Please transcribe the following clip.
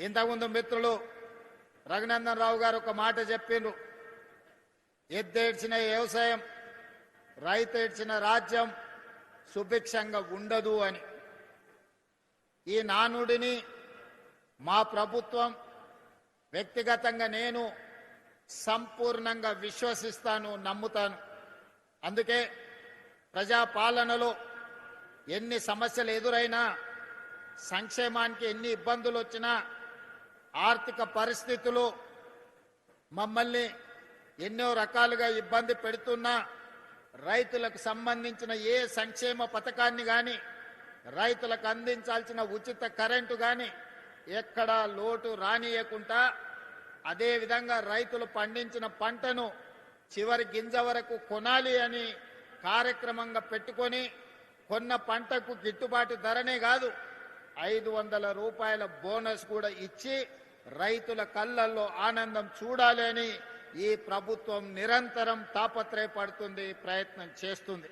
ఇంతకుముందు మిత్రులు రఘునందన్ రావు గారు ఒక మాట చెప్పిండ్రు, ఎద్దేడ్చిన వ్యవసాయం రైతు ఏడ్చిన రాజ్యం సుభిక్షంగా ఉండదు అని. ఈ నానుడిని మా ప్రభుత్వం, వ్యక్తిగతంగా నేను సంపూర్ణంగా విశ్వసిస్తాను, నమ్ముతాను. అందుకే ప్రజాపాలనలో ఎన్ని సమస్యలు ఎదురైనా, సంక్షేమానికి ఎన్ని ఇబ్బందులు వచ్చినా, ఆర్థిక పరిస్థితులు మమ్మల్ని ఎన్నో రకాలుగా ఇబ్బంది పెడుతున్నా, రైతులకు సంబంధించిన ఏ సంక్షేమ పథకాన్ని కానీ, రైతులకు అందించాల్సిన ఉచిత కరెంటు కానీ ఎక్కడా లోటు రానియకుండా, అదేవిధంగా రైతులు పండించిన పంటను చివరి గింజ వరకు కొనాలి అని కార్యక్రమంగా పెట్టుకొని, కొన్న పంటకు గిట్టుబాటు ధరనే కాదు 500 రూపాయల బోనస్ కూడా ఇచ్చి రైతుల కళ్ళల్లో ఆనందం చూడాలి అని ఈ ప్రభుత్వం నిరంతరం తాపత్రయపడుతుంది, ప్రయత్నం చేస్తుంది.